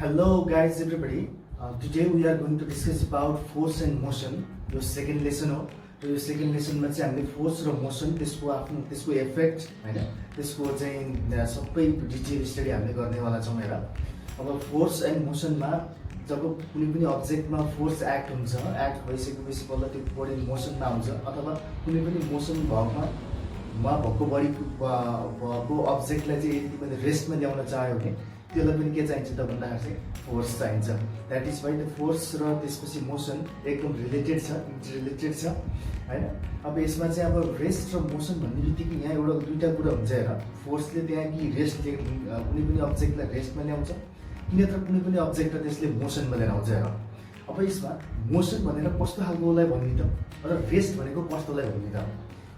Hello guys everybody. Today we are going to discuss about force and motion. Yo second lesson हो र यो second लेसनमा चाहिँ हामीले force र motion त्यसको effect हैन त्यसको चाहिँ सबै डिटेल स्टडी हामीले गर्नेवाला छौँ हेर। अब फोर्स एन्ड मोसनमा जब कुनै पनि अब्जेक्टमा फोर्स एक्ट हुन्छ, एक्ट भइसकेपछि बल्ल त्यो बडी मोसनमा आउँछ अथवा कुनै पनि मोसन भएको बडी भएको अब्जेक्टलाई चाहिँ यदि मैले रेस्टमा ल्याउन चाह्यो भने त्यसलाई पनि के चाहिन्छ त भन्दाखेरि चाहिँ फोर्स चाहिन्छ। That is why the force र त्यसपछि मोसन एकदम रिलेटेड छ, इन्टररिलेटेड छ हैन। अब यसमा चाहिँ अब रेस्ट र मोसन भन्ने बित्तिकै यहाँ एउटा दुईटा कुरा हुन्छ हेर। फोर्सले त्यहाँ कि रेस्ट कुनै पनि अब्जेक्टलाई रेस्टमा ल्याउँछ कि नत्र कुनै पनि अब्जेक्टलाई त्यसले मोसनमा लिएर आउँछ हेर। अब यसमा मोसन भनेर कस्तो खालकोलाई भन्ने त र रेस्ट भनेको कस्तोलाई भन्ने त,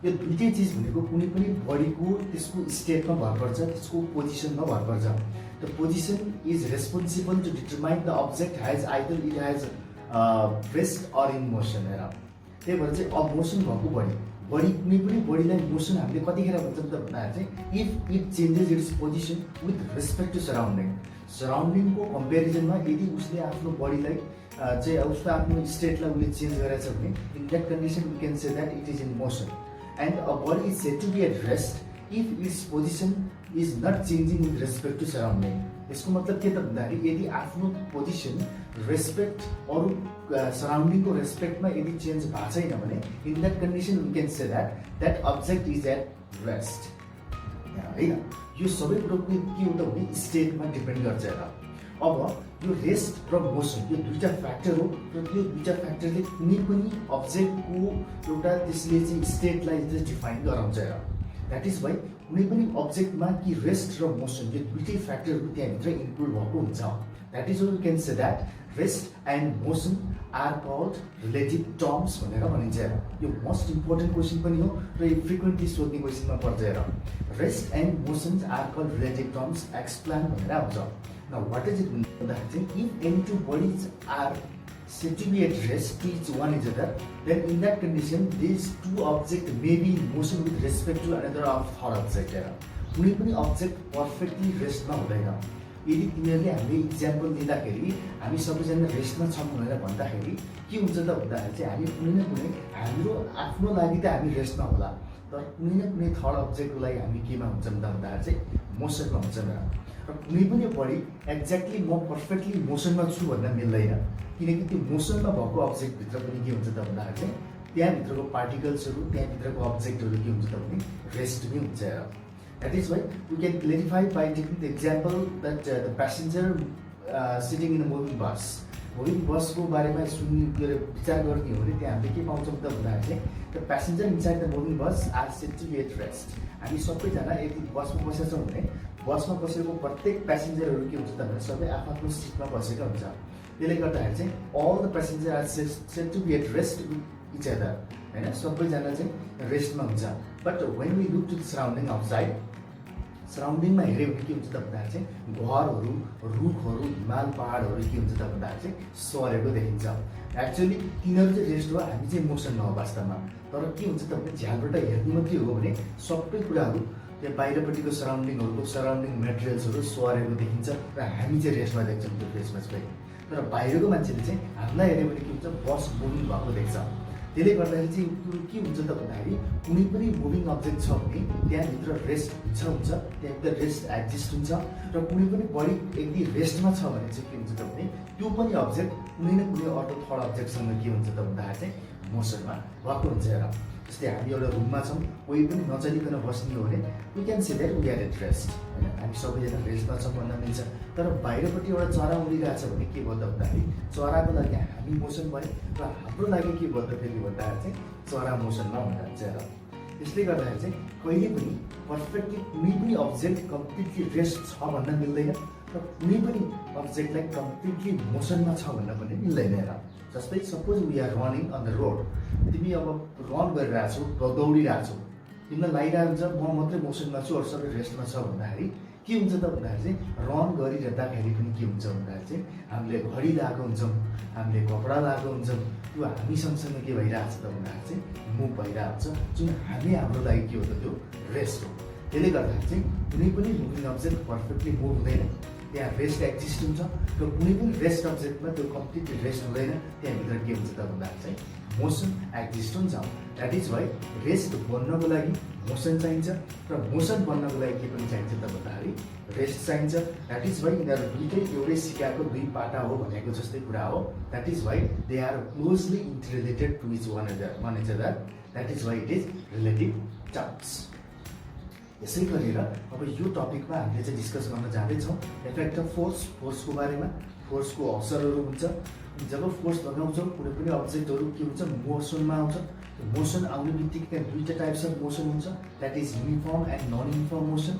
यो दुईटै चिज भनेको कुनै पनि बडीको त्यसको स्टेटमा भर पर्छ, त्यसको पोजिसनमा भर पर्छ। The position is responsible to determine the object has either it has rest or in motion हेर। त्यही भएर चाहिँ अब मोसन भएको बडी कुनै पनि बडीलाई मोसन हामीले कतिखेर भन्छौँ त भन्दाखेरि चाहिँ if it changes its position with respect to सराउन्डिङको कम्पेरिजनमा यदि उसले आफ्नो बडीलाई चाहिँ उसको आफ्नो स्टेटलाई उसले चेन्ज गरेछ भने in that condition we can say that it is in motion and a body is said to be at rest if its position is not changing with respect to surrounding. यसको मतलब के त भन्दाखेरि यदि आफ्नो position respect अरू सराउन्डिङको रेस्पेक्टमा यदि change भएको छैन भने in that condition we can say that object is at rest होइन। यो सबै कुरो के हो त भने स्टेटमा डिपेन्ड गर्छ हेर। अब यो रेस्ट र मोसन यो दुईटा फ्याक्टर हो र यो दुईटा फ्याक्टरले कुनै पनि अब्जेक्टको एउटा त्यसले चाहिँ स्टेटलाई चाहिँ डिफाइन गराउँछ हेर। द्याट इज वाइ कुनै पनि अब्जेक्टमा कि रेस्ट र मोसन यो दुईटै फ्याक्टरहरू त्यहाँभित्र इन्क्लुड भएको हुन्छ। That is why we can say that rest and motion are called relative terms भनेर भनिन्छ हेर। यो मोस्ट इम्पोर्टेन्ट क्वेसन पनि हो र यो फ्रिक्वेन्टली सोध्ने क्वेसनमा पर्छ हेर। Rest and motions are called relative terms explain भनेर आउँछ। नाउ वाट इज इट भन्दाखेरि चाहिँ if any two bodies are said to be at rest to each one other, then in that condition these two objects may be in motion with respect to another third object हेर। कुनै पनि object perfectly रेस्टमा हुँदैन। यदि तिमीहरूले हामीले example दिँदाखेरि हामी सबैजना रेस्टमा छौँ भनेर भन्दाखेरि के हुन्छ त भन्दाखेरि चाहिँ हामी कुनै न कुनै हाम्रो आफ्नो लागि त हामी रेस्टमा होला, तर कुनै न कुनै थर्ड अब्जेक्टको लागि हामी केमा हुन्छौँ त भन्दाखेरि चाहिँ मोसनमा हुन्छौँ र कुनै पनि बडी एक्ज्याक्टली म पर्फेक्टली मोसनमा छु भन्न मिल्दैन, किनकि त्यो मोसनमा भएको अब्जेक्टभित्र पनि के हुन्छ त भन्दाखेरि चाहिँ त्यहाँभित्रको पार्टिकल्सहरू त्यहाँभित्रको अब्जेक्टहरू के हुन्छ त भने रेस्ट पनि हुन्छ हेर। That is why we can clarify by taking the example that the passenger sitting in a moving bus. Moving बसको बारेमा विचार गर्ने हो भने त्यहाँ हामीले के पाउँछौँ त भन्दाखेरि चाहिँ the passenger inside the moving bus are said to be at rest. हामी सबैजना यदि बसमा बसेका छौँ भने बसमा बसेको प्रत्येक प्यासेन्जरहरू के हुन्छ त भने सबै आफ्नो सिटमा बसेका हुन्छ। त्यसले गर्दाखेरि चाहिँ all the passenger are said to be at rest with each other होइन, सबैजना चाहिँ रेस्टमा हुन्छ। But when we look to the surrounding outside, सराउन्डिङमा हेऱ्यो भने के हुन्छ त भन्दाखेरि चाहिँ घरहरू, रुखहरू, हिमाल पहाडहरू के हुन्छ त भन्दाखेरि चाहिँ सरेको देखिन्छ। एक्चुअली तिनीहरू चाहिँ रेस्ट हो, हामी चाहिँ मोसनमा हो वास्तवमा। तर के हुन्छ त भने झ्यालबाट हेर्नु मात्रै हो भने सबै कुराहरू त्यहाँ बाहिरपट्टिको सराउन्डिङ मेटेरियल्सहरू सरेको देखिन्छ र हामी चाहिँ रेस्टमा देख्छौँ त्यो फेसमा चाहिँ। तर बाहिरको मान्छेले चाहिँ हामीलाई हेऱ्यो भने के हुन्छ बस मुभिङ भएको देख्छ। त्यसले गर्दाखेरि चाहिँ के हुन्छ त भन्दाखेरि कुनै पनि मुभिङ अब्जेक्ट छ भने त्यहाँभित्र रेस्ट हुन्छ, त्यहाँभित्र रेस्ट एक्जिस्ट हुन्छ र कुनै पनि बडी यदि रेस्टमा छ भने चाहिँ के हुन्छ त भने त्यो पनि अब्जेक्ट कुनै न कुनै अर्को थर्ड अब्जेक्टसँग के हुन्छ त भन्दाखेरि चाहिँ मोसनमा भएको हुन्छ हेर। जस्तै हामी एउटा रुममा छौँ, कोही पनि नचलिकन बस्ने हो भने we can say that we are at rest होइन, हामी सबैजना रेस्टमा छौँ भन्न मिल्छ। तर बाहिरपट्टि एउटा चरा उडिरहेछ भने के भयो त भन्दाखेरि चराको लागि हामी मोसन भयो र हाम्रो लागि के भयो त फेरि भन्दाखेरि चाहिँ चरा मोसनमा हुँदा हुन्छ हेर। त्यसले गर्दाखेरि चाहिँ कहिले पनि पर्फेक्टली कुनै पनि अब्जेक्ट कम्प्लिटली रेस्ट छ भन्न मिल्दैन र कुनै पनि अब्जेक्टलाई कम्प्लिटली मोसनमा छ भन्न पनि मिल्दैन हेर। जस्तै suppose we are running on the road, तिमी अब रन गरिरहेछौ, दौडिरहेछौ, तिमीलाई लागिरहेको हुन्छ म मात्रै मोसनमा छु अरू सबै रेस्टमा छ भन्दाखेरि के हुन्छ त भन्दाखेरि चाहिँ रन गरिरहँदाखेरि पनि के हुन्छ भन्दाखेरि चाहिँ हामीले घडी लगाएको हुन्छौँ, हामीले कपडा लगाएको हुन्छौँ, त्यो हामी सँगसँगै के भइरहेको छ त भन्दाखेरि चाहिँ मुभ भइरहेको छ, जुन हाम्रो लागि के हो त त्यो रेस्ट हो। त्यसले गर्दाखेरि चाहिँ कुनै पनि मुभिङ अब्जेक्ट पर्फेक्टली मुभ हुँदैन, त्यहाँ रेस्ट एक्जिस्ट हुन्छ र कुनै पनि रेस्ट अब्जेक्टमा त्यो कम्प्लिटली रेस्ट हुँदैन, त्यहाँभित्र के हुन्छ त भन्दाखेरि चाहिँ मोसन एक्जिस्ट हुन्छ। द्याट इज वाइ रेस्ट बन्नको लागि मोसन चाहिन्छ र मोसन बन्नको लागि के पनि चाहिन्छ त भन्दाखेरि रेस्ट चाहिन्छ। द्याट इज वाइ यिनीहरू दुइटै एउटै सिक्काको दुई पाटा हो भनेको जस्तै कुरा हो। That is why they are closely interrelated to each one other. That is why it is relative terms. यसै गरेर अब यो टपिकमा हामीले चाहिँ डिस्कस गर्न जाँदैछौँ इफेक्ट अफ फोर्सको बारेमा। फोर्सको असरहरू हुन्छ। जब फोर्स लगाउँछौँ कुनै पनि अब्जेक्टहरू के हुन्छ मोसनमा आउँछ। मोसन आउने बित्तिकै त्यहाँ दुईवटा टाइप्स अफ मोसन हुन्छ। That is uniform and non uniform motion.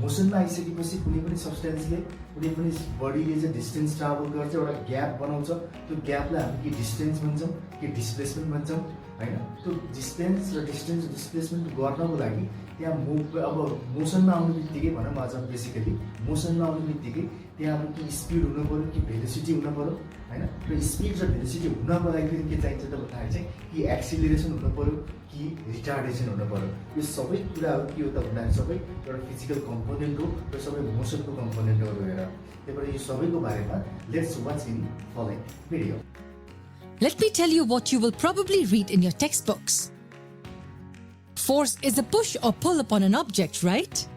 मोसनमा आइसकेपछि कुनै पनि सब्सटेन्सले कुनै पनि बडीले चाहिँ डिस्टेन्स ट्राभल गर्छ, एउटा ग्याप बनाउँछ। त्यो ग्यापलाई हामी के डिस्टेन्स भन्छौँ कि डिस्प्लेसमेन्ट भन्छौँ होइन। त्यो डिस्टेन्स र डिस्प्लेसमेन्ट गर्नको लागि त्यहाँ अब मोसनमा आउने बित्तिकै भनौँ अझ बेसिकली मोसनमा आउने बित्तिकै त्यहाँ अब कि स्पिड हुनु पऱ्यो कि भेलोसिटी हुनु पऱ्यो होइन। र स्पिड र भेलोसिटी हुनको लागि फेरि के चाहिन्छ त भन्दाखेरि चाहिँ कि एक्सिलरेसन हुनु पऱ्यो कि रिटार्डेसन हुनु पऱ्यो। यो सबै कुराहरू के हो त भन्दाखेरि सबै एउटा फिजिकल कम्पोनेन्ट हो र सबै मोसनको कम्पोनेन्टहरू हेर। त्यही भएर यो सबैको बारेमा let's watch in following video. Let me tell you what you will probably read in your textbooks. Force is a push or pull upon an object, right?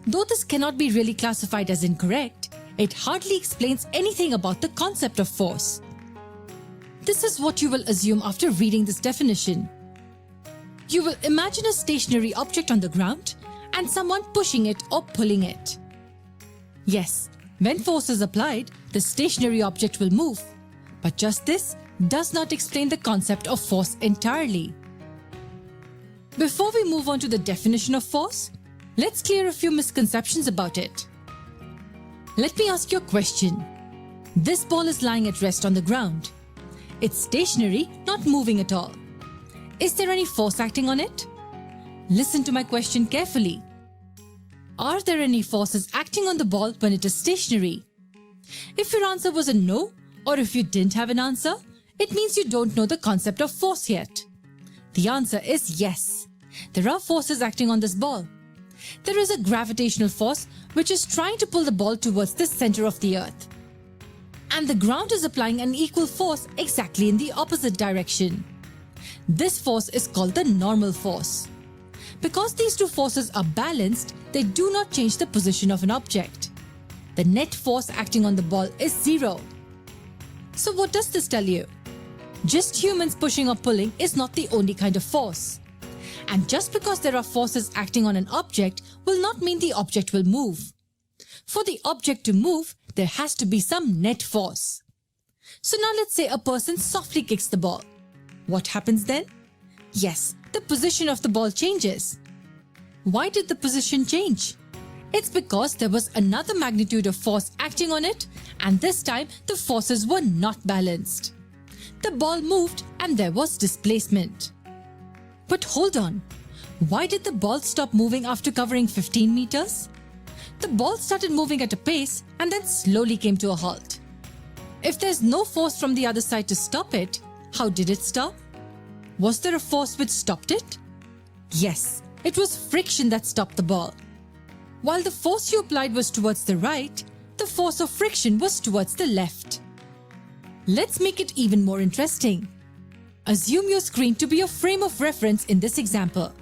Though this cannot be really classified as incorrect, it hardly explains anything about the concept of force. This is what you will assume after reading this definition. You will imagine a stationary object on the ground and someone pushing it or pulling it. Yes, when force is applied, the stationary object will move. But just this does not explain the concept of force entirely. Before we move on to the definition of force, let's clear a few misconceptions about it. Let me ask you a question. This ball is lying at rest on the ground. It's stationary, not moving at all. Is there any force acting on it? Listen to my question carefully. Are there any forces acting on the ball when it is stationary? If your answer was a no, or if you didn't have an answer, it means you don't know the concept of force yet. The answer is yes. There are forces acting on this ball. There is a gravitational force which is trying to pull the ball towards the center of the earth. And the ground is applying an equal force exactly in the opposite direction. This force is called the normal force. Because these two forces are balanced, they do not change the position of an object. The net force acting on the ball is zero. So what does this tell you? Just humans pushing or pulling is not the only kind of force. And just because there are forces acting on an object will not mean the object will move. For the object to move, there has to be some net force. So now let's say a person softly kicks the ball. What happens then? Yes, the position of the ball changes. Why did the position change? It's because there was another magnitude of force acting on it, and this time the forces were not balanced. The ball moved and there was displacement. But hold on, why did the ball stop moving after covering 15 meters? The ball started moving at a pace and then slowly came to a halt. If there's no force from the other side to stop it, how did it stop? Was there a force which stopped it? Yes, it was friction that stopped the ball. While the force you applied was towards the right, the force of friction was towards the left. Let's make it even more interesting. Assume your screen to be a frame of reference in this example.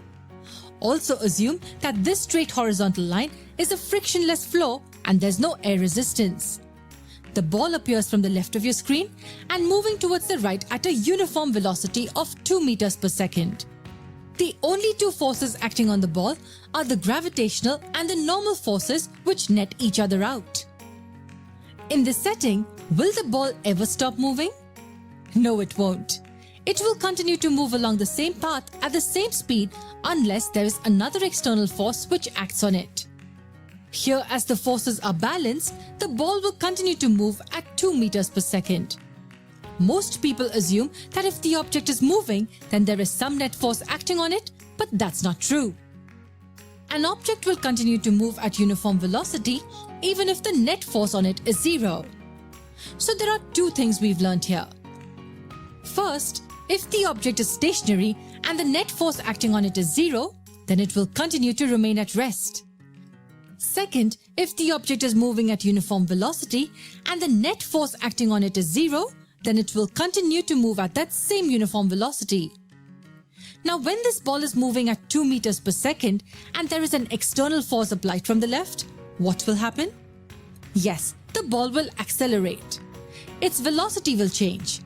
Also assume that this straight horizontal line is a frictionless flow and there's no air resistance. The ball appears from the left of your screen and moving towards the right at a uniform velocity of 2 meters per second. The only two forces acting on the ball are the gravitational and the normal forces which net each other out. In this setting, will the ball ever stop moving? No, it won't. It will continue to move along the same path at the same speed unless there is another external force which acts on it. Here, as the forces are balanced, the ball will continue to move at 2 meters per second. Most people assume that if the object is moving, then there is some net force acting on it, but that's not true. An object will continue to move at uniform velocity even if the net force on it is zero. So there are two things we've learned here. First, if the object is stationary and the net force acting on it is zero, then it will continue to remain at rest. Second, if the object is moving at uniform velocity and the net force acting on it is zero, then it will continue to move at that same uniform velocity. Now, when this ball is moving at 2 meters per second and there is an external force applied from the left, what will happen? Yes, the ball will accelerate. Its velocity will change.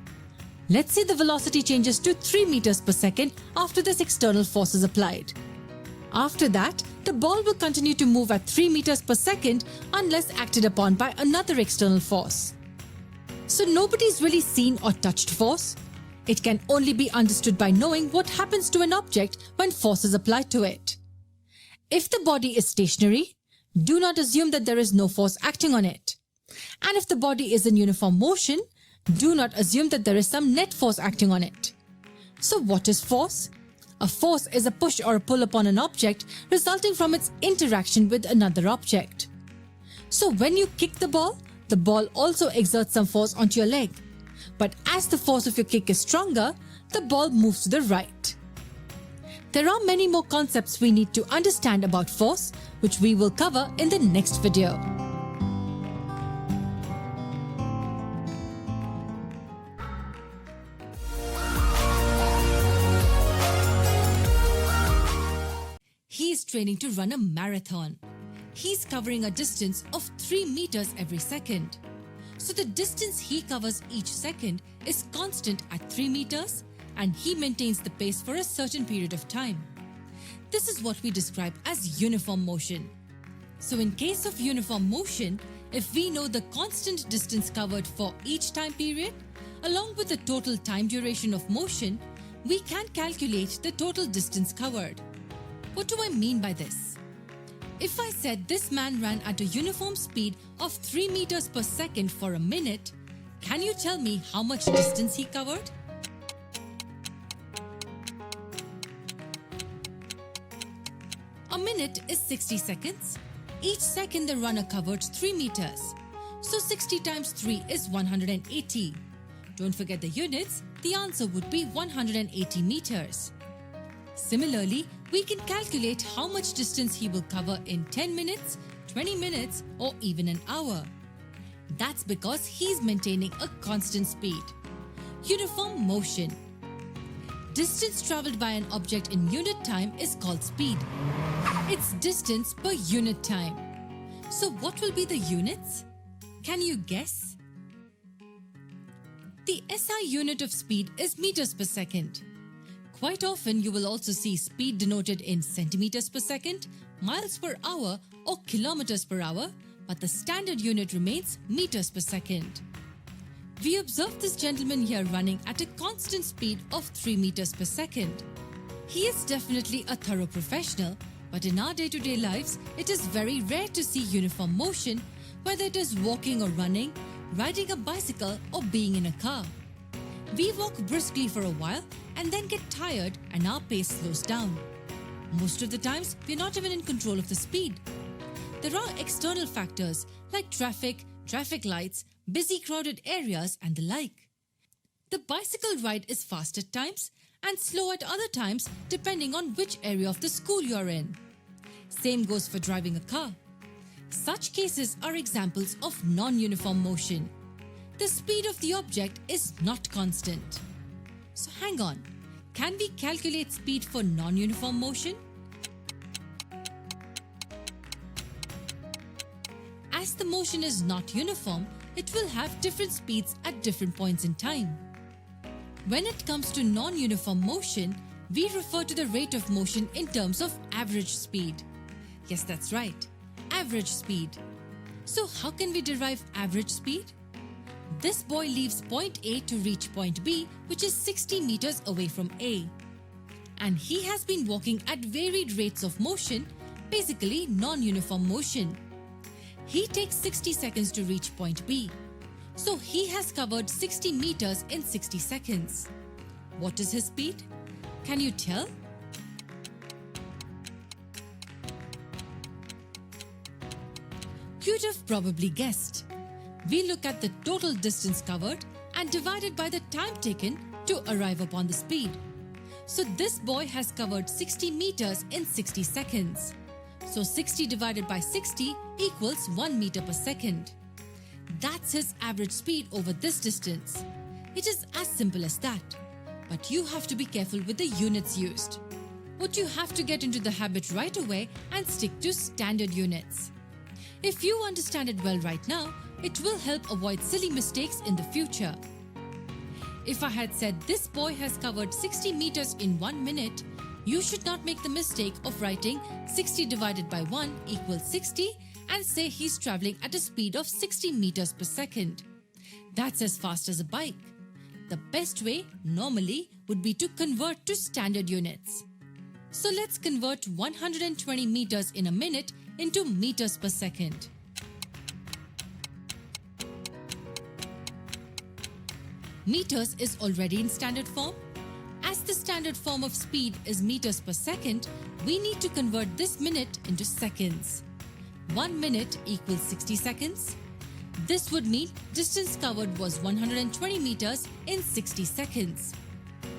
Let's say the velocity changes to 3 meters per second after this external force is applied. After that, the ball will continue to move at 3 meters per second unless acted upon by another external force. So nobody's really seen or touched force. It can only be understood by knowing what happens to an object when force is applied to it. If the body is stationary, do not assume that there is no force acting on it. And if the body is in uniform motion, do not assume that there is some net force acting on it. So what is force? A force is a push or a pull upon an object resulting from its interaction with another object. So when you kick the ball also exerts some force onto your leg. But as the force of your kick is stronger, the ball moves to the right. There are many more concepts we need to understand about force, which we will cover in the next video. He is training to run a marathon. He's covering a distance of 3 meters every second. So the distance he covers each second is constant at 3 meters and he maintains the pace for a certain period of time. This is what we describe as uniform motion. So in case of uniform motion, if we know the constant distance covered for each time period, along with the total time duration of motion, we can calculate the total distance covered. What do I mean by this? If I said this man ran at a uniform speed of 3 meters per second for a minute, can you tell me how much distance he covered? A minute is 60 seconds. Each second the runner covered 3 meters. So 60 times 3 is 180. Don't forget the units, the answer would be 180 meters. Similarly, we can calculate how much distance he will cover in 10 minutes, 20 minutes, or even an hour. That's because he's maintaining a constant speed. Uniform motion. Distance traveled by an object in unit time is called speed. It's distance per unit time. So what will be the units? Can you guess? The SI unit of speed is meters per second. Quite often, you will also see speed denoted in centimeters per second, miles per hour, or kilometers per hour, but the standard unit remains meters per second. We observe this gentleman here running at a constant speed of 3 meters per second. He is definitely a thorough professional, but in our day-to-day lives, it is very rare to see uniform motion, whether it is walking or running, riding a bicycle, or being in a car. We walk briskly for a while and then get tired and our pace slows down. Most of the times, we're not even in control of the speed. There are external factors like traffic lights, busy crowded areas and the like. The bicycle ride is fast at times and slow at other times depending on which area of the school you're in. Same goes for driving a car. Such cases are examples of non-uniform motion. The speed of the object is not constant. So hang on, can we calculate speed for non-uniform motion? As the motion is not uniform, it will have different speeds at different points in time. When it comes to non-uniform motion, we refer to the rate of motion in terms of average speed. Yes, that's right, average speed. So how can we derive average speed? This boy leaves point A to reach point B, which is 60 meters away from A. And he has been walking at varied rates of motion, basically non-uniform motion. He takes 60 seconds to reach point B. So he has covered 60 meters in 60 seconds. What is his speed? Can you tell? You'd have probably guessed. We look at the total distance covered and divide it by the time taken to arrive upon the speed. So this boy has covered 60 meters in 60 seconds. So 60 divided by 60 equals 1 meter per second. That's his average speed over this distance. It is as simple as that. But you have to be careful with the units used. What you have to get into the habit right away and stick to standard units. If you understand it well right now, it will help avoid silly mistakes in the future. If I had said this boy has covered 60 meters in 1 minute, you should not make the mistake of writing 60 divided by 1 equals 60 and say he's traveling at a speed of 60 meters per second. That's as fast as a bike. The best way, normally, would be to convert to standard units. So let's convert 120 meters in a minute into meters per second. Meters is already in standard form. As the standard form of speed is meters per second, we need to convert this minute into seconds. 1 minute equals 60 seconds. This would mean distance covered was 120 meters in 60 seconds.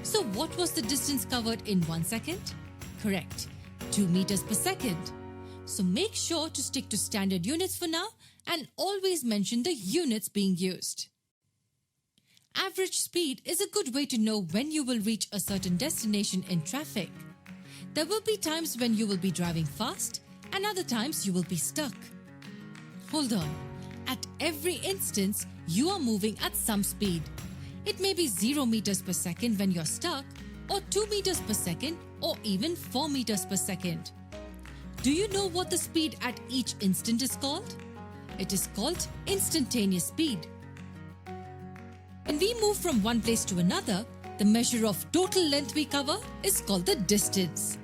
So what was the distance covered in 1 second? Correct, 2 meters per second. So make sure to stick to standard units for now and always mention the units being used. Average speed is a good way to know when you will reach a certain destination in traffic. There will be times when you will be driving fast and other times you will be stuck. Hold on. At every instance, you are moving at some speed. It may be 0 meters per second when you're stuck, or 2 meters per second, or even 4 meters per second. Do you know what the speed at each instant is called? It is called instantaneous speed. When we move from one place to another, the measure of total length we cover is called the distance.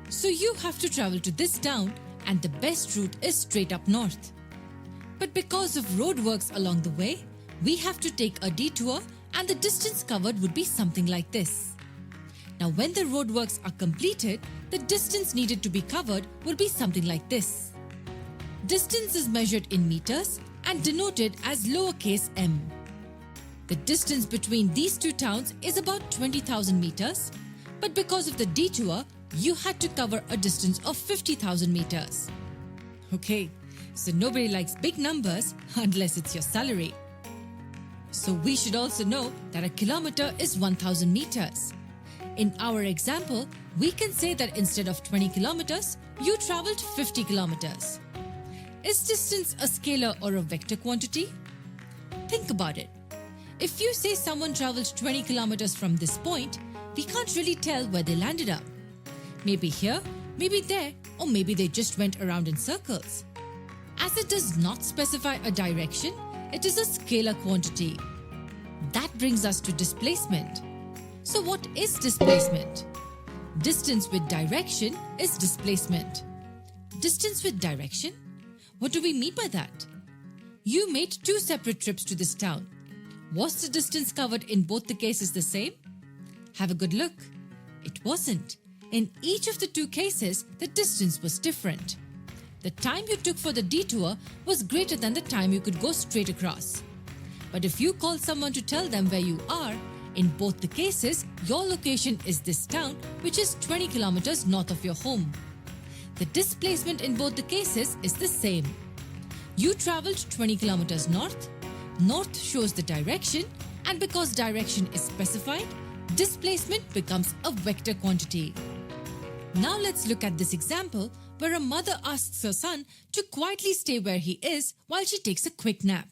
So you have to travel to this town and the best route is straight up north. But because of roadworks along the way, we have to take a detour and the distance covered would be something like this. Now when the roadworks are completed, the distance needed to be covered will be something like this. Distance is measured in meters and denoted as lowercase m. The distance between these two towns is about 20,000 meters, but because of the detour, you had to cover a distance of 50,000 meters. Okay, so nobody likes big numbers unless it's your salary. So we should also know that a kilometer is 1,000 meters. In our example, we can say that instead of 20 kilometers, you traveled 50 kilometers. Is distance a scalar or a vector quantity? Think about it. If you say someone traveled 20 kilometers from this point, we can't really tell where they landed up. Maybe here, maybe there, or maybe they just went around in circles. As it does not specify a direction, it is a scalar quantity. That brings us to displacement. So what is displacement? Distance with direction is displacement. Distance with direction? What do we mean by that? You made 2 separate trips to this town. Was the distance covered in both the cases the same? Have a good look. It wasn't. In each of the 2 cases, the distance was different. The time you took for the detour was greater than the time you could go straight across. But if you call someone to tell them where you are, in both the cases, your location is this town, which is 20 kilometers north of your home. The displacement in both the cases is the same. You traveled 20 kilometers north. North shows the direction, and because direction is specified, displacement becomes a vector quantity. Now let's look at this example where a mother asks her son to quietly stay where he is while she takes a quick nap.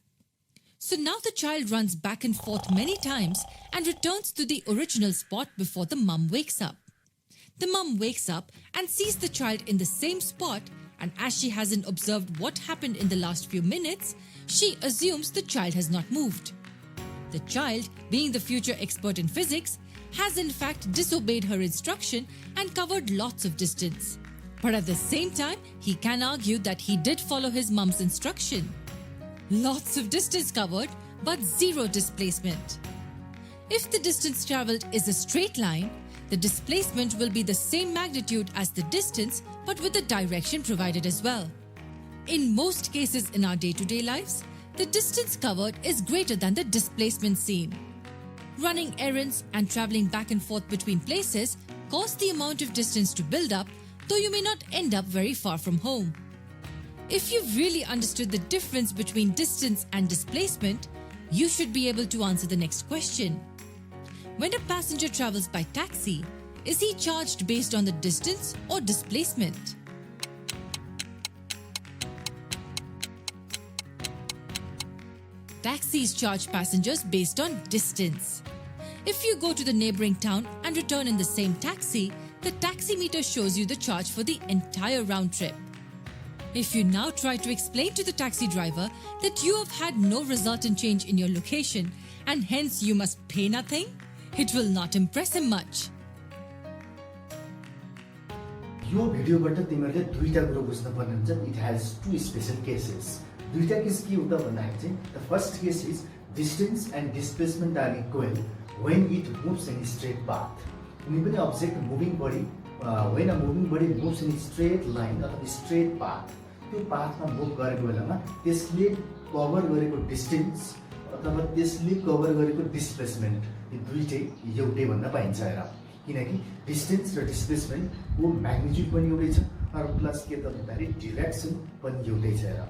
So now the child runs back and forth many times and returns to the original spot before the mum wakes up. The mum wakes up and sees the child in the same spot, and as she hasn't observed what happened in the last few minutes, she assumes the child has not moved. The child, being the future expert in physics, has in fact disobeyed her instruction and covered lots of distance. But at the same time, he can argue that he did follow his mum's instruction. Lots of distance covered, but 0 displacement. If the distance traveled is a straight line, the displacement will be the same magnitude as the distance, but with the direction provided as well. In most cases in our day-to-day lives, the distance covered is greater than the displacement seen. Running errands and traveling back and forth between places cause the amount of distance to build up, though you may not end up very far from home. If you've really understood the difference between distance and displacement, you should be able to answer the next question. When a passenger travels by taxi, is he charged based on the distance or displacement? Taxis charge passengers based on distance. If you go to the neighboring town and return in the same taxi, the taxi meter shows you the charge for the entire round trip. If you now try to explain to the taxi driver that you have had no resultant change in your location and hence you must pay nothing, it will not impress him much. यो भिडियोबाट तिमीहरूले दुईटा कुरा बुझ्नुपर्ने हुन्छ. It has two special cases. दुईटा case के हुन्छ भन्दाखेरि चाहिँ the first case is distance and displacement are equal when it moves in straight path. कुनै पनि object moving body when a moving body moves in straight line अथवा straight path, त्यो पाथमा मुभ गरेको बेलामा त्यसले कभर गरेको डिस्टेन्स अथवा त्यसले कभर गरेको डिस्प्लेसमेन्ट यो दुईटै एउटै भन्न पाइन्छ. हेर, किनकि डिस्टेन्स र डिस्प्लेसमेन्टको म्याग्निट्युड पनि एउटै छ र प्लस के त भन्दाखेरि डिरेक्सन पनि एउटै छ. हेर,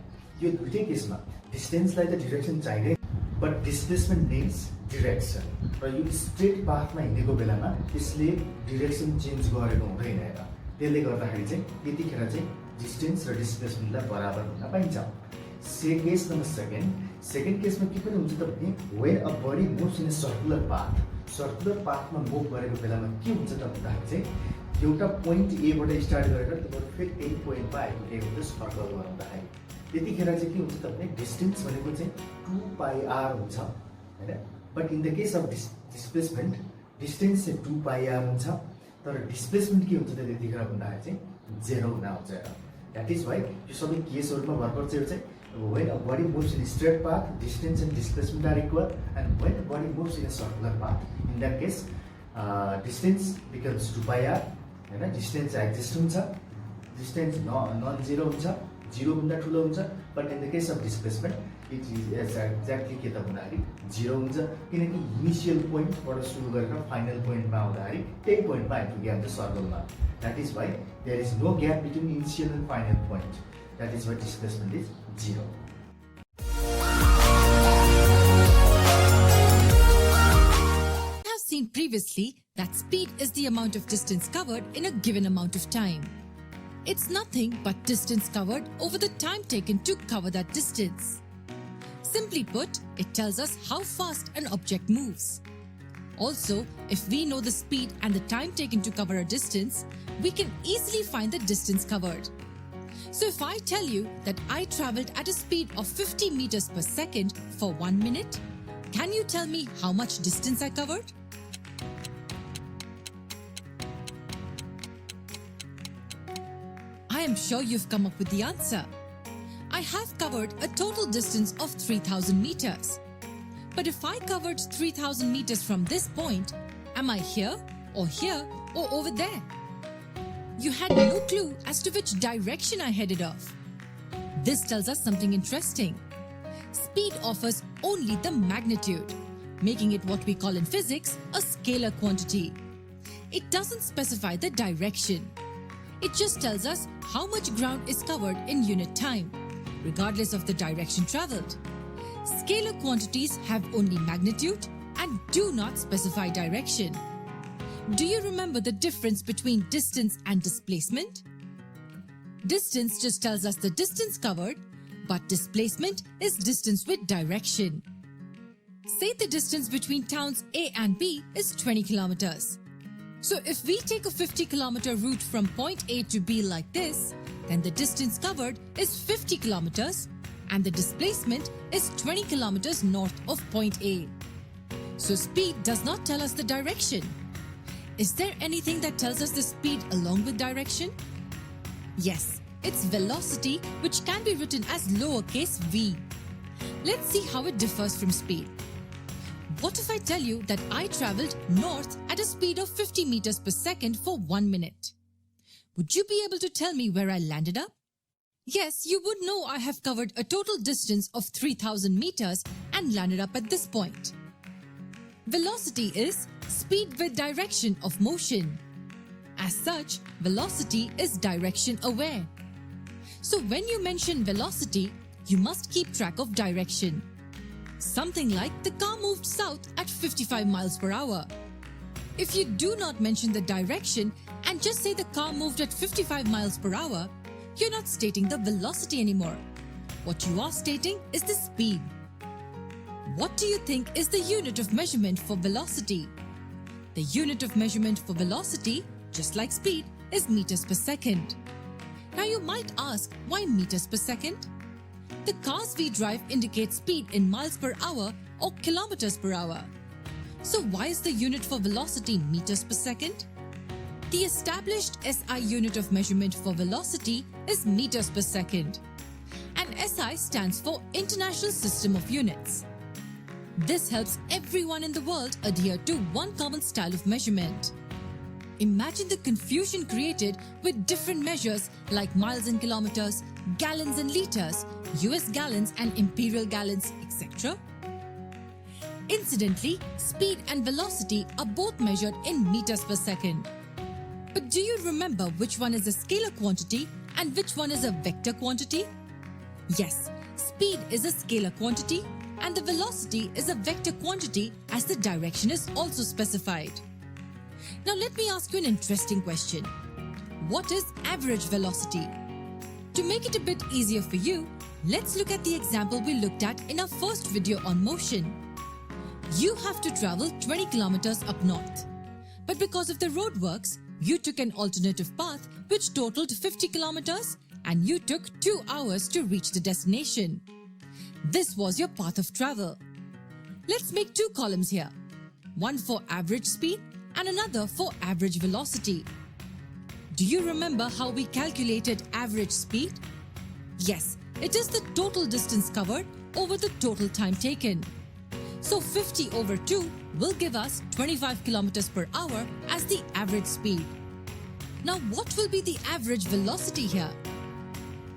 यो दुईटै केसमा डिस्टेन्सलाई त डिरेक्सन चाहिँदैन, बट डिस्प्लेसमेन्ट निड्स डिरेक्सन. र यो स्ट्रेट पाथमा हिँडेको बेलामा त्यसले डिरेक्सन चेन्ज गरेको हुँदैन. हेर, त्यसले गर्दाखेरि चाहिँ त्यतिखेर चाहिँ डिस्टेन्स र डिस्प्लेसमेन्टलाई बराबर हुन पाइन्छ. केस नम्बर सेकेन्ड केसमा के पनि हुन्छ त भने when a body moves in circular path. Circular पाथमा मुभ गरेको बेलामा के हुन्छ त भन्दाखेरि चाहिँ एउटा पोइन्ट एबाट स्टार्ट गरेर तपाईँहरू फेरि त्यही पोइन्टमा आइपुगेको हुन्छ सर्कल गराउँदाखेरि. त्यतिखेर चाहिँ के हुन्छ त भने डिस्टेन्स भनेको चाहिँ 2πr हुन्छ होइन. But in the case of displacement distance चाहिँ 2πr हुन्छ, तर डिस्प्लेसमेन्ट के हुन्छ त त्यतिखेर भन्दाखेरि चाहिँ 0 हुन आउँछ. द्याट इज वाइ यो सबै केसहरूमा भरपर्छ. यो चाहिँ when a body moves in a straight path, distance and displacement are equal, and when a body moves in a circular path, in that case, distance becomes 2πr, and distance exists huncha, distance non-zero huncha, 0 भन्दा ठुलो हुन्छ. but in the case of displacement, it is exactly के त भन्दाखेरि 0 हुन्छ, किनकि initial पोइन्टबाट सुरु गरेर फाइनल पोइन्टमा आउँदाखेरि त्यही पोइन्टमा आइपुग्यो हाम्रो सर्कलमा. That is why there is no gap between initial and final point. That is why displacement is 0. We have seen previously that speed is the amount of distance covered in a given amount of time. It's nothing but distance covered over the time taken to cover that distance. Simply put, it tells us how fast an object moves. Also, if we know the speed and the time taken to cover a distance, we can easily find the distance covered. So if I tell you that I traveled at a speed of 50 meters per second for 1 minute, can you tell me how much distance I covered? I am sure you've come up with the answer. I have covered a total distance of 3,000 meters. But if I covered 3,000 meters from this point, am I here or over there? You had no clue as to which direction I headed off. This tells us something interesting. Speed offers only the magnitude, making it what we call in physics a scalar quantity. It doesn't specify the direction. It just tells us how much ground is covered in unit time, regardless of the direction traveled. Scalar quantities have only magnitude and do not specify direction. Do you remember the difference between distance and displacement? Distance just tells us the distance covered, but displacement is distance with direction. Say the distance between towns A and B is 20 kilometers. So if we take a 50-kilometer route from point A to B like this, then the distance covered is 50 kilometers and the displacement is 20 kilometers north of point A. So speed does not tell us the direction. Is there anything that tells us the speed along with direction? Yes, it's velocity, which can be written as lowercase v. Let's see how it differs from speed. What if I tell you that I traveled north at a speed of 50 meters per second for 1 minute? Would you be able to tell me where I landed up? Yes, you would know I have covered a total distance of 3,000 meters and landed up at this point. Velocity is speed with direction of motion. As such, velocity is direction aware. So when you mention velocity, you must keep track of direction. Something like the car moved south at 55 miles per hour. If you do not mention the direction and just say the car moved at 55 miles per hour, you're not stating the velocity anymore. What you are stating is the speed. What do you think is the unit of measurement for velocity? The unit of measurement for velocity, just like speed, is meters per second. Now you might ask, why meters per second? The cars we drive indicate speed in miles per hour or kilometers per hour. So why is the unit for velocity meters per second? The established SI unit of measurement for velocity is meters per second. And SI stands for International System of Units. This helps everyone in the world adhere to one common style of measurement. Imagine the confusion created with different measures like miles and kilometers, gallons and liters, US gallons and imperial gallons, etc. Incidentally, speed and velocity are both measured in meters per second. But do you remember which one is a scalar quantity and which one is a vector quantity? Yes, speed is a scalar quantity and the velocity is a vector quantity as the direction is also specified. Now let me ask you an interesting question. What is average velocity? To make it a bit easier for you, let's look at the example we looked at in our first video on motion. You have to travel 20 kilometers up north. But because of the roadworks, you took an alternative path which totaled 50 kilometers and you took 2 hours to reach the destination. This was your path of travel. Let's make 2 columns here. One for average speed and another for average velocity. Do you remember how we calculated average speed? Yes, it is the total distance covered over the total time taken. So 50 over 2 will give us 25 kilometers per hour as the average speed. Now what will be the average velocity here?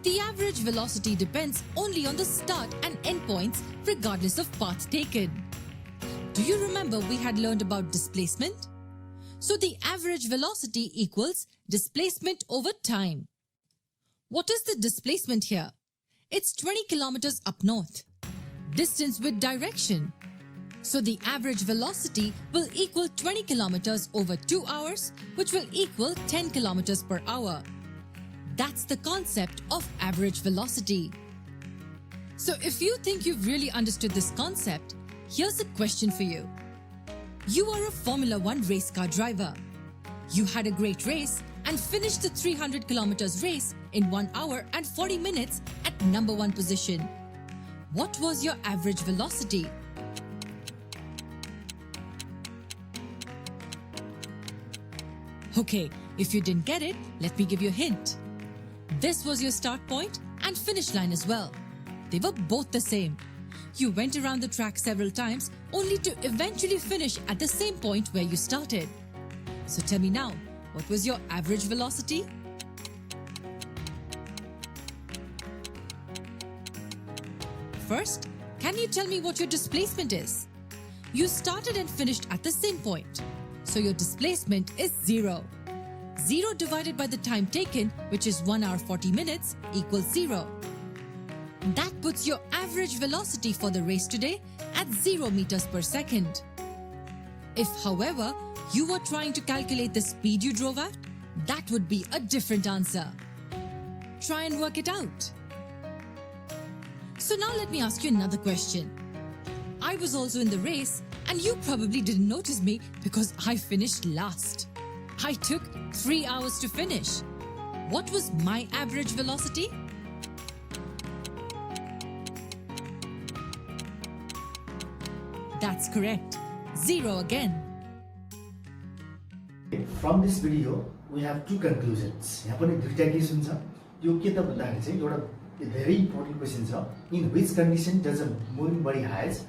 The average velocity depends only on the start and end points regardless of path taken. Do you remember we had learned about displacement? So the average velocity equals displacement over time. What is the displacement here? It's 20 kilometers up north. Distance with direction. So the average velocity will equal 20 kilometers over 2 hours, which will equal 10 kilometers per hour. That's the concept of average velocity. So if you think you've really understood this concept, here's a question for you. You are a Formula 1 race car driver. You had a great race and finished the 300 kilometers race in 1 hour and 40 minutes at number 1 position. What was your average velocity? Okay, if you didn't get it, let me give you a hint. This was your start point and finish line as well. They were both the same. You went around the track several times only to eventually finish at the same point where you started. So tell me now, what was your average velocity? First, can you tell me what your displacement is? You started and finished at the same point. So your displacement is 0. 0 divided by the time taken, which is 1 hour 40 minutes, equals 0. That puts your average velocity for the race today at 0 meters per second. If, however, you were trying to calculate the speed you drove at, that would be a different answer. Try and work it out. So now let me ask you another question. I was also in the race and you probably didn't notice me because I finished last. I took 3 hours to finish. What was my average velocity? That's correct. 0 again. From this video, we have 2 conclusions. यहाँ पनि दुईटा question छ. यो के त भन्दाखेरि चाहिँ एउटा very important question छ. In which condition does a moving body has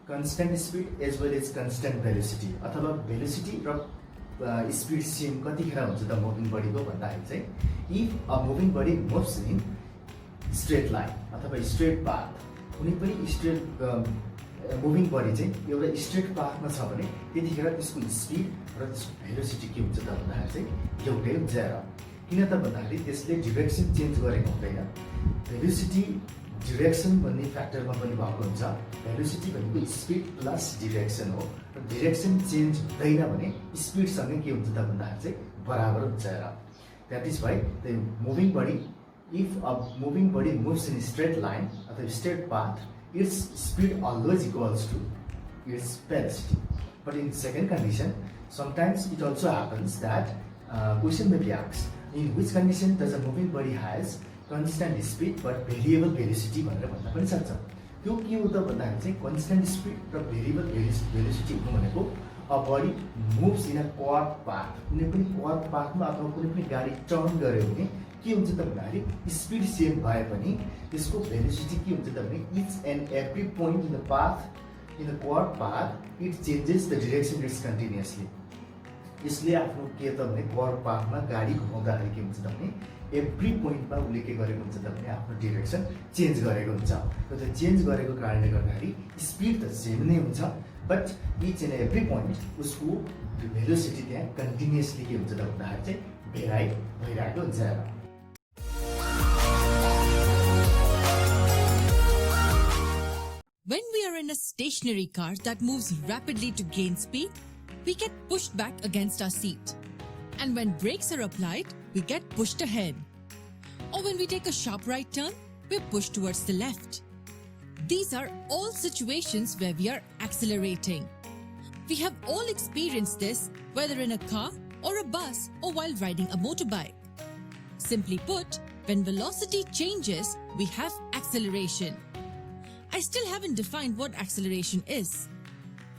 constant speed as well as constant velocity? अथवा velocity र speed सेम कतिखेर हुन्छ त moving body को भन्दाखेरि चाहिँ if a moving body moves in straight line अथवा straight path, कुनै पनि straight मुभिङ बडी चाहिँ एउटा स्ट्रेट पाथमा छ भने त्यतिखेर त्यसको स्पिड र त्यसको भेलोसिटी के हुन्छ त भन्दाखेरि चाहिँ एउटै हुन्छ र किन त भन्दाखेरि त्यसले डिरेक्सन चेन्ज गरेको हुँदैन भेलोसिटी डिरेक्सन भन्ने फ्याक्टरमा पनि भएको हुन्छ भेलोसिटी भनेको स्पिड प्लस डिरेक्सन हो र डिरेक्सन चेन्ज हुँदैन भने स्पिडसँगै के हुन्छ त भन्दाखेरि चाहिँ बराबर हुन्छ र that is why the moving body if a moving body moves in a straight line or a straight path, its speed always equals to its velocity. But in second condition, sometimes it also happens that question may be asked, in which condition does a moving body has constant speed but variable velocity भनेर भन्न पनि सक्छ त्यो के हो त भन्दाखेरि चाहिँ constant speed र variable velocity हुनु भनेको a body moves in a curved path कुनै पनि curved pathमा अथवा कुनै पनि गाडी टर्न गर्यो भने के हुन्छ त भन्दाखेरि स्पिड सेम भए पनि त्यसको भेलोसिटी के हुन्छ त भने each and every point in the path in the curve path it changes the direction its continuously यसले आफ्नो के त भने कर्व पाथमा गाडी घुमाउँदाखेरि के हुन्छ त भने एभ्री पोइन्टमा उसले के गरेको हुन्छ त भने आफ्नो डिरेक्सन चेन्ज गरेको हुन्छ र त्यो चेन्ज गरेको कारणले गर्दाखेरि स्पिड त सेम नै हुन्छ but etch and every point उसको भेलोसिटी त्यहाँ कन्टिन्युअसली के हुन्छ त भन्दाखेरि चाहिँ भेराइ भइरहेको हुन्छ When we are in a stationary car that moves rapidly to gain speed, we get pushed back against our seat. And when brakes are applied, we get pushed ahead. Or when we take a sharp right turn, we're pushed towards the left. These are all situations where we are accelerating. We have all experienced this, whether in a car or a bus or while riding a motorbike. Simply put, when velocity changes, we have acceleration. I still haven't defined what acceleration is.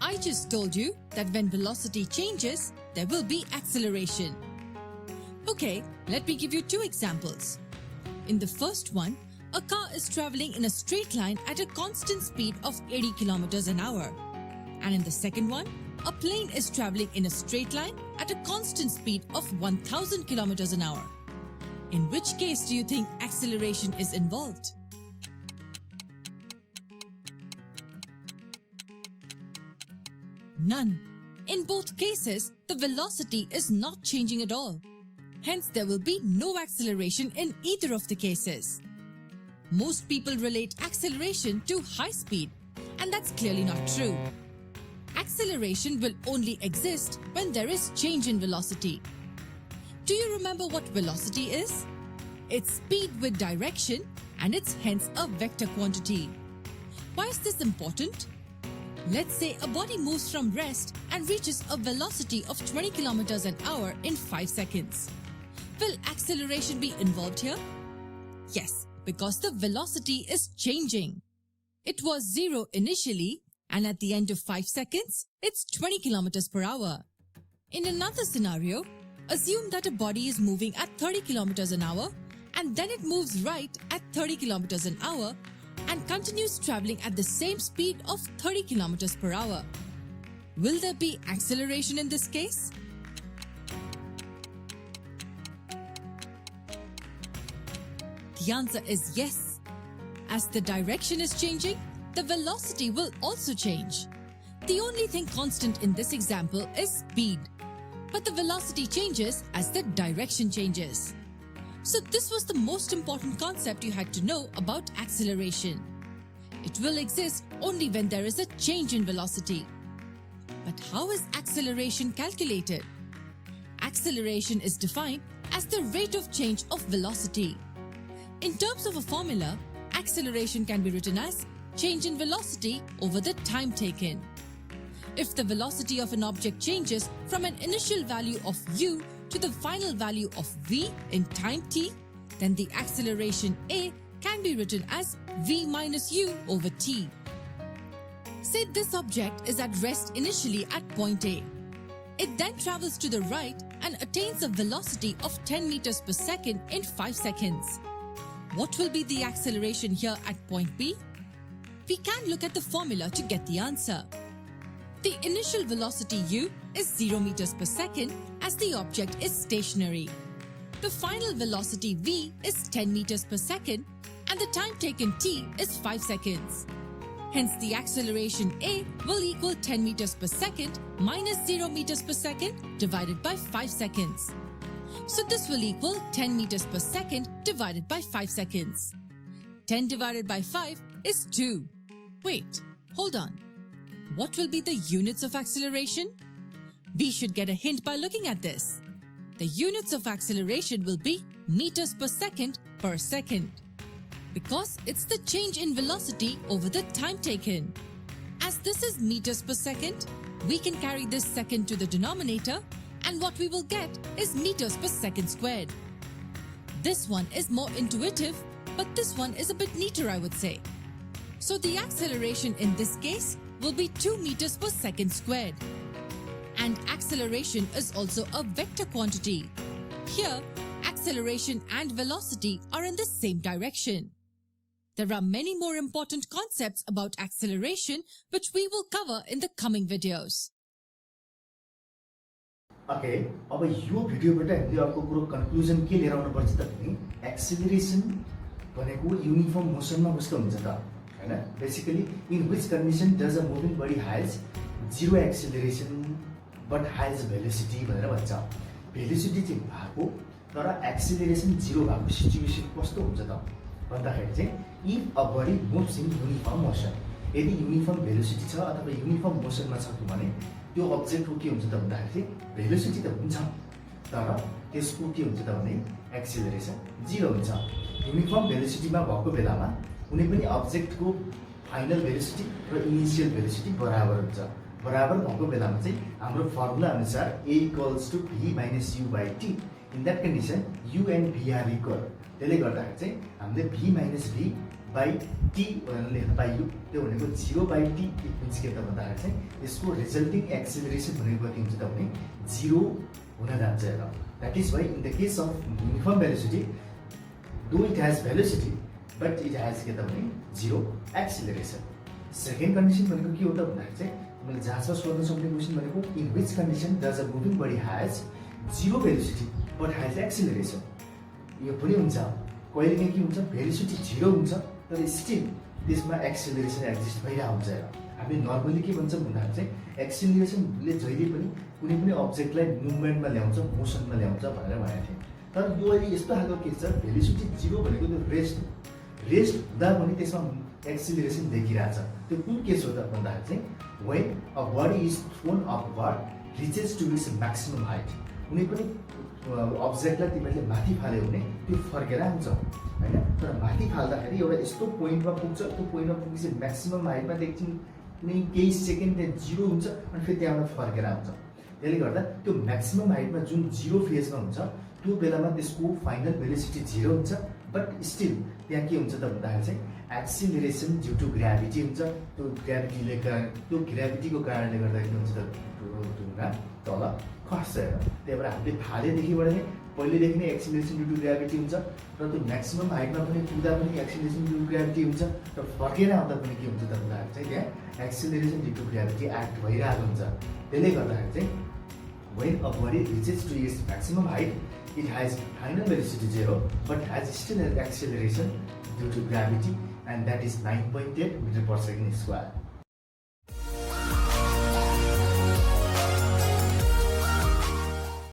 I just told you that when velocity changes, there will be acceleration. Okay, let me give you two examples. In the first one, a car is traveling in a straight line at a constant speed of 80 kilometers an hour. And in the second one, a plane is traveling in a straight line at a constant speed of 1000 kilometers an hour. In which case do you think acceleration is involved? None. In both cases, the velocity is not changing at all. Hence, there will be no acceleration in either of the cases. Most people relate acceleration to high speed, and that's clearly not true. Acceleration will only exist when there is change in velocity. Do you remember what velocity is? It's speed with direction, and it's hence a vector quantity. Why is this important? Let's say a body moves from rest and reaches a velocity of 20 kilometers an hour in 5 seconds. Will acceleration be involved here? Yes, because the velocity is changing. It was 0 initially, and at the end of 5 seconds, it's 20 kilometers per hour. In another scenario, assume that a body is moving at 30 kilometers an hour, and then it moves right at 30 kilometers an hour, and continues traveling at the same speed of 30 kilometers per hour. Will there be acceleration in this case? The answer is yes. As the direction is changing, the velocity will also change. The only thing constant in this example is speed, but the velocity changes as the direction changes. So this was the most important concept you had to know about acceleration. It will exist only when there is a change in velocity. But how is acceleration calculated? Acceleration is defined as the rate of change of velocity. In terms of a formula, acceleration can be written as change in velocity over the time taken. If the velocity of an object changes from an initial value of u to the final value of v in time t, then the acceleration a can be written as v minus u over t. Say this object is at rest initially at point A. It then travels to the right and attains a velocity of 10 meters per second in 5 seconds. What will be the acceleration here at point B? We can look at the formula to get the answer. The initial velocity u is 0 meters per second as the object is stationary. The final velocity v is 10 meters per second and the time taken t is 5 seconds. Hence, the acceleration A will equal 10 meters per second minus 0 meters per second divided by 5 seconds. So this will equal 10 meters per second divided by 5 seconds. 10 divided by 5 is 2. Wait, hold on. What will be the units of acceleration? We should get a hint by looking at this. The units of acceleration will be meters per second, because it's the change in velocity over the time taken. As this is meters per second, we can carry this second to the denominator, and what we will get is meters per second squared. This one is more intuitive, but this one is a bit neater, I would say. So the acceleration in this case will be 2 meters per second squared. And acceleration is also a vector quantity. Here, acceleration and velocity are in the same direction. There are many more important concepts about acceleration which we will cover in the coming videos. Okay, अब यो भिडियोबाट हामीले अर्को कुरो conclusion के लिएर आउनु पर्छ त भने एक्सेलरेसन भनेको युनिफर्म मोसनमा कस्तो हुन्छ त हैन basically in which condition does a moving body has zero acceleration but has velocity भनेर भन्छ। भेलोसिटी चाहिँ भएको तर एक्सेलरेसन जीरो भएको सिचुएसन कस्तो हुन्छ त भन्दाखेरि चाहिँ if a body moves in uniform motion, यदि युनिफर्म भेलोसिटी छ अथवा युनिफर्म मोसनमा छ भने त्यो अब्जेक्टको के हुन्छ त भन्दाखेरि भेलोसिटी त हुन्छ तर त्यसको के हुन्छ त भने एक्सेलरेसन जीरो हुन्छ। युनिफर्म भेलोसिटीमा भएको बेलामा कुनै पनि अब्जेक्टको फाइनल भेलोसिटी र इनिशियल भेलोसिटी बराबर हुन्छ। बराबर भएको बेलामा चाहिँ हाम्रो फर्मुला अनुसार a equals to v minus u by t। In that condition u and v are equal. त्यसले गर्दाखेरि चाहिँ हामीले v minus v by t भनेर लेख्न पाइयो। त्यो भनेको 0 बाई t मिन्स के त भन्दाखेरि चाहिँ यसको रिजल्टिङ एक्सेलरेसन भनेको कति हुन्छ त भने 0 हुन जान्छ र that is why in the case of uniform velocity though it has velocity but it has के त भने 0 एक्सेलरेसन। सेकेन्ड कन्डिसन भनेको के हो त भन्दाखेरि चाहिँ मैले जाँचमा सोध्न सक्ने क्वेसन भनेको in which condition does a moving body has 0 velocity but has acceleration. यो पनि हुन्छ कहिलेकाहीँ के हुन्छ भेलोसिटी 0 हुन्छ तर स्टिल त्यसमा एक्सेलरेसन एक्जिस्ट भइरहेको हुन्छ र हामी नर्मली के भन्छौँ भन्दाखेरि चाहिँ एक्सेलरेसनले जहिले पनि कुनै पनि अब्जेक्टलाई मुभमेन्टमा ल्याउँछ मोसनमा ल्याउँछ भनेर भनेको थिएँ। तर यो अहिले यस्तो खालको के छ भेलोसिटी 0 भनेको त्यो रेस्ट हुँदा पनि त्यसमा एक्सेलरेसन देखिरहेछ। त्यो कुन केस हो त भन्दाखेरि चाहिँ when a body is thrown upward reaches to its maximum height, कुनै पनि अब्जेक्टलाई तिमीले माथि फाल्यो भने त्यो फर्केर आउँछ हैन। तर माथि फाल्दाखेरि एउटा यस्तो पोइन्टमा पुग्छ, त्यो पोइन्टमा पुगेपछि म्याक्सिमम हाइटमा एकछिन कुनै केही सेकेन्ड त्यहाँ 0 हुन्छ अनि फेरि त्यहाँबाट फर्केर आउँछ। त्यसले गर्दा त्यो म्याक्सिमम हाइटमा जुन 0 फेजमा हुन्छ त्यो बेलामा त्यसको फाइनल भेलोसिटी 0 हुन्छ बट स्टिल त्यहाँ के हुन्छ त भन्दाखेरि चाहिँ एक्सेलरेसन ड्यु टु ग्राभिटी हुन्छ। त्यो ग्राभिटीको कारणले गर्दा के हुन्छ त ढुङ्गा तल खस्छ। त्यही भएर हामीले फालेदेखिबाट नै पहिलेदेखि नै एक्सेलरेसन ड्यु टु ग्राभिटी हुन्छ र त्यो म्याक्सिमम हाइटमा पनि पुग्दा पनि एक्सेलरेसन ड्यु टु ग्राभिटी हुन्छ र फर्केर आउँदा पनि के हुन्छ त भन्दाखेरि चाहिँ त्यहाँ acceleration due to gravity act भइरहेको हुन्छ। त्यसले गर्दाखेरि चाहिँ when a body reaches to its maximum height, it has final velocity 0 but has still an acceleration due to gravity, and that is 9.8 meter per second square.